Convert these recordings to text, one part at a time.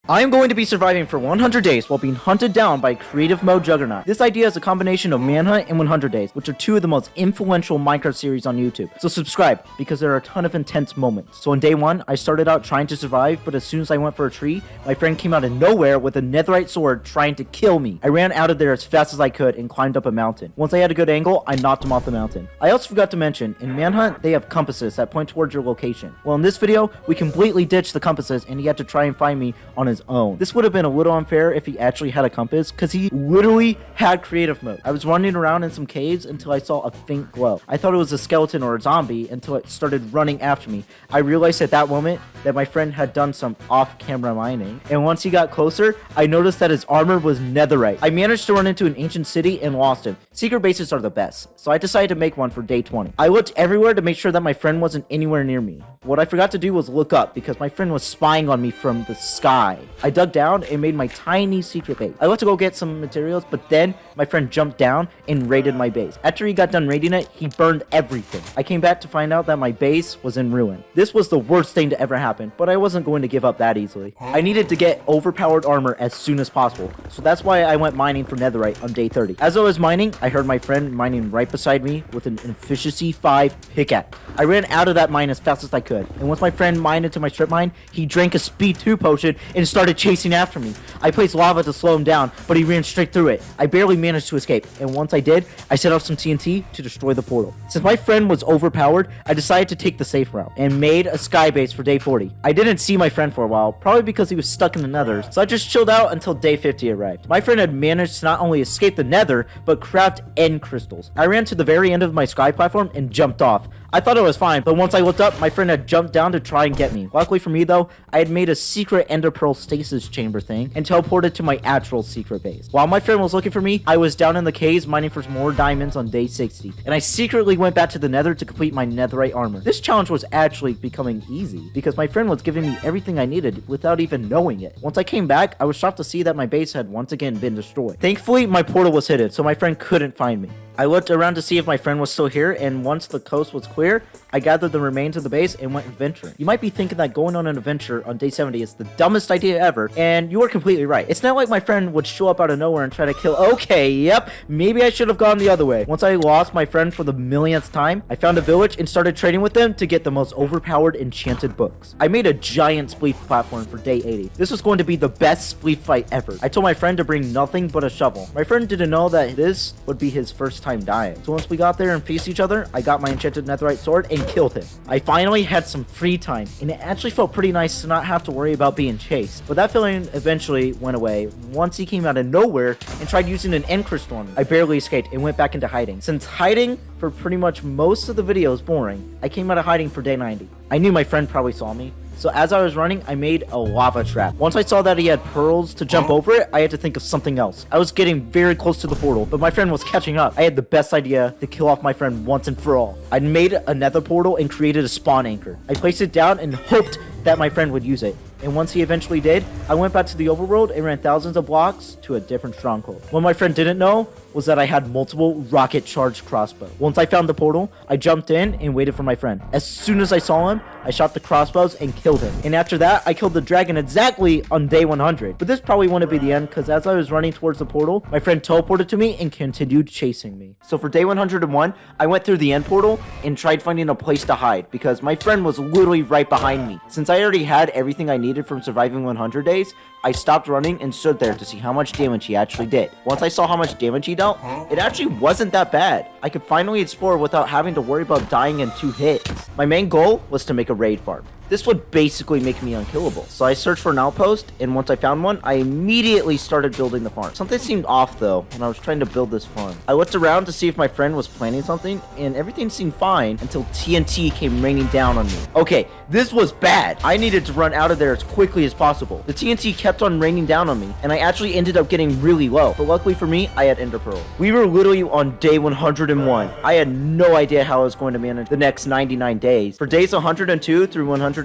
I am going to be surviving for 100 days while being hunted down by Creative Mode Juggernaut. This idea is a combination of Manhunt and 100 Days, which are two of the most influential Minecraft series on YouTube. So subscribe, because there are a ton of intense moments. So on day 1, I started out trying to survive, but as soon as I went for a tree, my friend came out of nowhere with a netherite sword trying to kill me. I ran out of there as fast as I could and climbed up a mountain. Once I had a good angle, I knocked him off the mountain. I also forgot to mention, in Manhunt, they have compasses that point towards your location. Well, in this video, we completely ditched the compasses and he had to try and find me on his own. This would have been a little unfair if he actually had a compass, because he literally had creative mode. I was running around in some caves until I saw a faint glow. I thought it was a skeleton or a zombie until it started running after me. I realized at that moment that my friend had done some off-camera mining, and once he got closer, I noticed that his armor was netherite. I managed to run into an ancient city and lost him. Secret bases are the best, so I decided to make one for day 20. I looked everywhere to make sure that my friend wasn't anywhere near me. What I forgot to do was look up, because my friend was spying on me from the sky. I dug down and made my tiny secret base. I went to go get some materials, but then my friend jumped down and raided my base. After he got done raiding it, he burned everything. I came back to find out that my base was in ruin. This was the worst thing to ever happen, but I wasn't going to give up that easily. I needed to get overpowered armor as soon as possible, so that's why I went mining for netherite on day 30. As I was mining, I heard my friend mining right beside me with an efficiency 5 pickaxe. I ran out of that mine as fast as I could, and once my friend mined into my strip mine, he drank a speed 2 potion and started chasing after me. I placed lava to slow him down, but he ran straight through it. I barely managed to escape, and once I did, I set off some TNT to destroy the portal. Since my friend was overpowered, I decided to take the safe route and made a sky base for day 40. I didn't see my friend for a while, probably because he was stuck in the nether, so I just chilled out until day 50 arrived. My friend had managed to not only escape the nether, but craft end crystals. I ran to the very end of my sky platform and jumped off. I thought it was fine, but once I looked up, my friend had jumped down to try and get me. Luckily for me though, I had made a secret ender pearl stasis chamber thing and teleported to my actual secret base. While my friend was looking for me, I was down in the caves mining for more diamonds on day 60, and I secretly went back to the nether to complete my netherite armor. This challenge was actually becoming easy, because my friend was giving me everything I needed without even knowing it. Once I came back, I was shocked to see that my base had once again been destroyed. Thankfully, my portal was hidden, so my friend couldn't find me. I looked around to see if my friend was still here, and once the coast was clear, I gathered the remains of the base and went adventuring. You might be thinking that going on an adventure on day 70 is the dumbest idea ever, and you are completely right. It's not like my friend would show up out of nowhere and try to kill. Okay, yep, maybe I should have gone the other way. Once I lost my friend for the millionth time, I found a village and started trading with them to get the most overpowered enchanted books. I made a giant Spleef platform for day 80. This was going to be the best Spleef fight ever. I told my friend to bring nothing but a shovel. My friend didn't know that this would be his first time dying. So once we got there and faced each other, I got my enchanted netherite sword and killed him. I finally had some free time, and it actually felt pretty nice to not have to worry about being chased. But that feeling eventually went away once he came out of nowhere and tried using an end crystal on me. I barely escaped and went back into hiding. Since hiding for pretty much most of the video is boring, I came out of hiding for day 90. I knew my friend probably saw me, so as I was running, I made a lava trap. Once I saw that he had pearls to jump over it, I had to think of something else. I was getting very close to the portal, but my friend was catching up. I had the best idea to kill off my friend once and for all. I made a nether portal and created a spawn anchor. I placed it down and hoped that my friend would use it. And once he eventually did, I went back to the overworld and ran thousands of blocks to a different stronghold. What my friend didn't know was that I had multiple rocket charged crossbows. Once I found the portal, I jumped in and waited for my friend. As soon as I saw him, I shot the crossbows and killed him. And after that, I killed the dragon exactly on day 100. But this probably wouldn't be the end, because as I was running towards the portal, my friend teleported to me and continued chasing me. So for day 101, I went through the end portal and tried finding a place to hide, because my friend was literally right behind me. Since I already had everything I needed from surviving 100 days, I stopped running and stood there to see how much damage he actually did. Once I saw how much damage he dealt, it actually wasn't that bad. I could finally explore without having to worry about dying in 2 hits. My main goal was to make a raid farm. This would basically make me unkillable. So I searched for an outpost, and once I found one, I immediately started building the farm. Something seemed off though when I was trying to build this farm. I looked around to see if my friend was planning something, and everything seemed fine until TNT came raining down on me. Okay, this was bad. I needed to run out of there as quickly as possible. The TNT kept on raining down on me, and I actually ended up getting really low. But luckily for me, I had ender pearls. We were literally on day 101. I had no idea how I was going to manage the next 99 days. For days 102 through 110,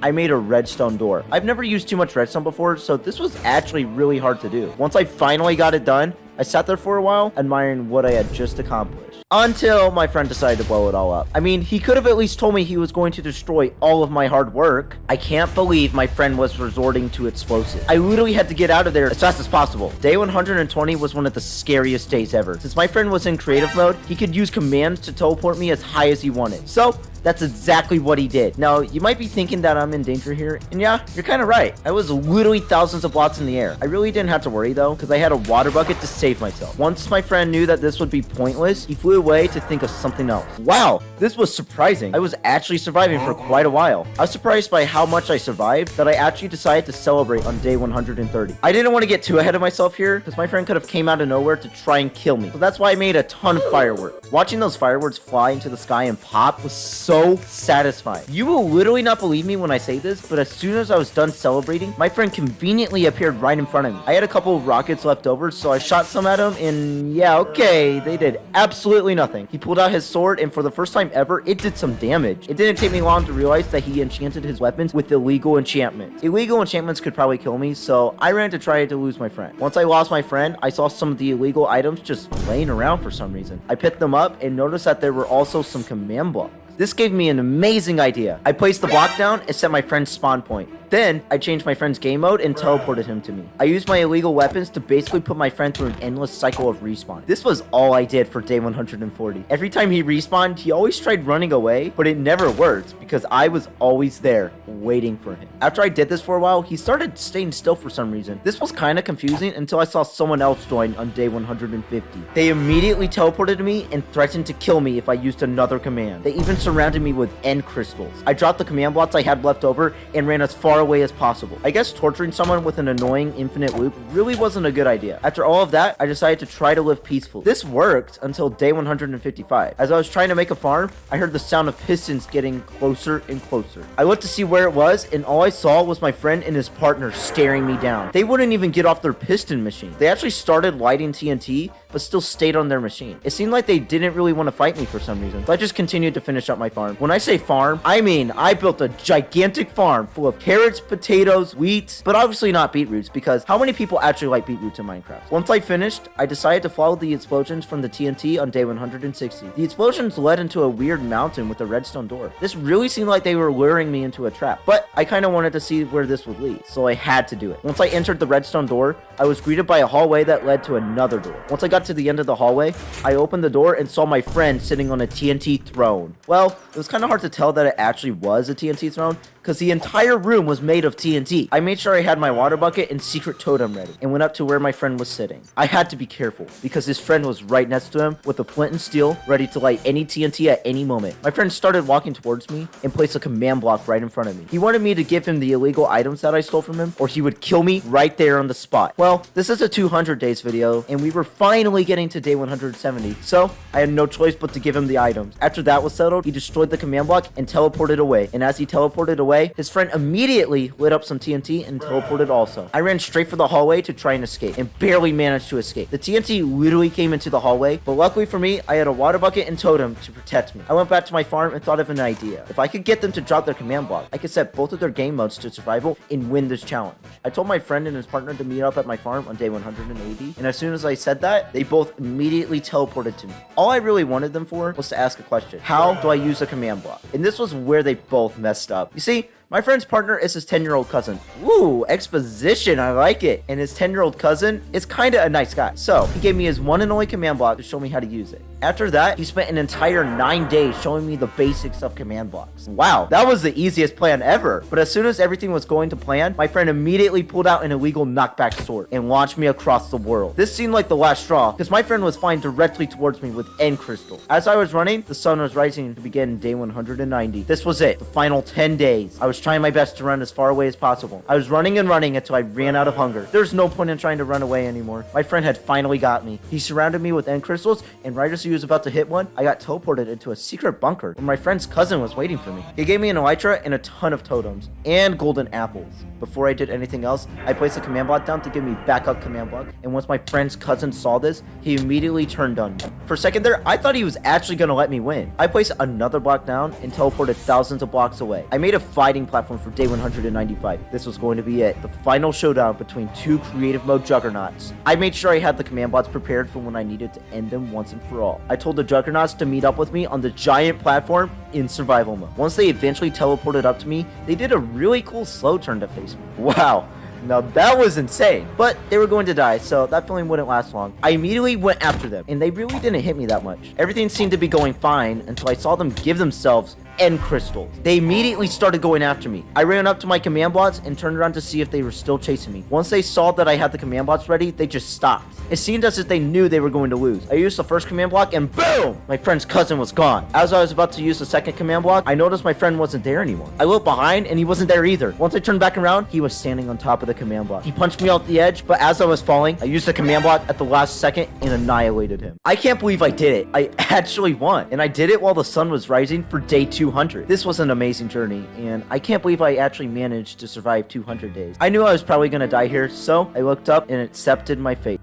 I made a redstone door. I've never used too much redstone before, so this was actually really hard to do. Once I finally got it done, I sat there for a while, admiring what I had just accomplished. Until my friend decided to blow it all up. I mean, he could have at least told me he was going to destroy all of my hard work. I can't believe my friend was resorting to explosives. I literally had to get out of there as fast as possible. Day 120 was one of the scariest days ever. Since my friend was in creative mode, he could use commands to teleport me as high as he wanted. So, that's exactly what he did. Now, you might be thinking that I'm in danger here, and yeah, you're kind of right. I was literally thousands of blocks in the air. I really didn't have to worry though, because I had a water bucket to save myself. Once my friend knew that this would be pointless, he flew away to think of something else. Wow, this was surprising. I was actually surviving for quite a while. I was surprised by how much I survived that I actually decided to celebrate on day 130. I didn't want to get too ahead of myself here, because my friend could have came out of nowhere to try and kill me. So that's why I made a ton of fireworks. Watching those fireworks fly into the sky and pop was so satisfying. You will literally not believe me when I say this, but as soon as I was done celebrating, my friend conveniently appeared right in front of me. I had a couple of rockets left over, so I shot some at him, and yeah, okay, they did absolutely nothing. He pulled out his sword, and for the first time ever, it did some damage. It didn't take me long to realize that he enchanted his weapons with illegal enchantments. Illegal enchantments could probably kill me, so I ran to try to lose my friend. Once I lost my friend, I saw some of the illegal items just laying around for some reason. I picked them up and noticed that there were also some command blocks. This gave me an amazing idea. I placed the block down and set my friend's spawn point. Then, I changed my friend's game mode and teleported him to me. I used my illegal weapons to basically put my friend through an endless cycle of respawn. This was all I did for day 140. Every time he respawned, he always tried running away, but it never worked because I was always there, waiting for him. After I did this for a while, he started staying still for some reason. This was kind of confusing until I saw someone else join on day 150. They immediately teleported to me and threatened to kill me if I used another command. They even surrounded me with end crystals. I dropped the command blocks I had left over and ran as far away as possible. I guess torturing someone with an annoying infinite loop really wasn't a good idea. After all of that, I decided to try to live peacefully. This worked until day 155. As I was trying to make a farm, I heard the sound of pistons getting closer and closer. I looked to see where it was, and all I saw was my friend and his partner staring me down. They wouldn't even get off their piston machine. They actually started lighting TNT, but still stayed on their machine. It seemed like they didn't really want to fight me for some reason, so I just continued to finish up my farm. When I say farm, I mean I built a gigantic farm full of carrots, potatoes, wheat, but obviously not beetroots, because how many people actually like beetroots in Minecraft? Once I finished, I decided to follow the explosions from the TNT on day 160. The explosions led into a weird mountain with a redstone door. This really seemed like they were luring me into a trap, but I kind of wanted to see where this would lead, so I had to do it. Once I entered the redstone door, I was greeted by a hallway that led to another door. Once I got to the end of the hallway, I opened the door and saw my friend sitting on a TNT throne. Well, it was kind of hard to tell that it actually was a TNT throne, because the entire room was made of TNT. I made sure I had my water bucket and secret totem ready, and went up to where my friend was sitting. I had to be careful, because his friend was right next to him with a flint and steel, ready to light any TNT at any moment. My friend started walking towards me, and placed a command block right in front of me. He wanted me to give him the illegal items that I stole from him, or he would kill me right there on the spot. Well, this is a 200 days video, and we were finally getting to day 170, so I had no choice but to give him the items. After that was settled, he destroyed the command block and teleported away, and as he teleported away, his friend immediately lit up some TNT and teleported also. I ran straight for the hallway to try and escape, and barely managed to escape. The TNT literally came into the hallway, but luckily for me, I had a water bucket and totem to protect me. I went back to my farm and thought of an idea. If I could get them to drop their command block, I could set both of their game modes to survival and win this challenge. I told my friend and his partner to meet up at my farm on day 180, and as soon as I said that, they both immediately teleported to me. All I really wanted them for was to ask a question. How do I use a command block? And this was where they both messed up. You see, my friend's partner is his 10-year-old cousin. Ooh, exposition, I like it. And his 10-year-old cousin is kinda a nice guy. So, he gave me his one and only command block to show me how to use it. After that, he spent an entire 9 days showing me the basics of command blocks. Wow, that was the easiest plan ever. But as soon as everything was going to plan, my friend immediately pulled out an illegal knockback sword and launched me across the world. This seemed like the last straw, because my friend was flying directly towards me with end crystals. As I was running, the sun was rising to begin day 190. This was it, the final 10 days. I was trying my best to run as far away as possible. I was running and running until I ran out of hunger. There's no point in trying to run away anymore. My friend had finally got me. He surrounded me with end crystals, and right as he was about to hit one, I got teleported into a secret bunker where my friend's cousin was waiting for me. He gave me an elytra and a ton of totems and golden apples. Before I did anything else, I placed a command block down to give me backup command block, and once my friend's cousin saw this, he immediately turned on me. For a second there, I thought he was actually gonna let me win. I placed another block down and teleported thousands of blocks away. I made a fighting starting platform for day 195. This was going to be it, the final showdown between two creative mode juggernauts. I made sure I had the command bots prepared for when I needed to end them once and for all. I told the juggernauts to meet up with me on the giant platform in survival mode. Once they eventually teleported up to me, they did a really cool slow turn to face me. Wow. Now that was insane, but they were going to die, so that feeling wouldn't last long. I immediately went after them, and they really didn't hit me that much. Everything seemed to be going fine until I saw them give themselves end crystals. They immediately started going after me. I ran up to my command bots and turned around to see if they were still chasing me. Once they saw that I had the command bots ready, they just stopped. It seemed as if they knew they were going to lose. I used the first command block and boom! My friend's cousin was gone. As I was about to use the second command block, I noticed my friend wasn't there anymore. I looked behind and he wasn't there either. Once I turned back around, he was standing on top of the command block. He punched me off the edge, but as I was falling, I used the command block at the last second and annihilated him. I can't believe I did it. I actually won. And I did it while the sun was rising for day 200. This was an amazing journey, and I can't believe I actually managed to survive 200 days. I knew I was probably gonna die here, so I looked up and accepted my fate.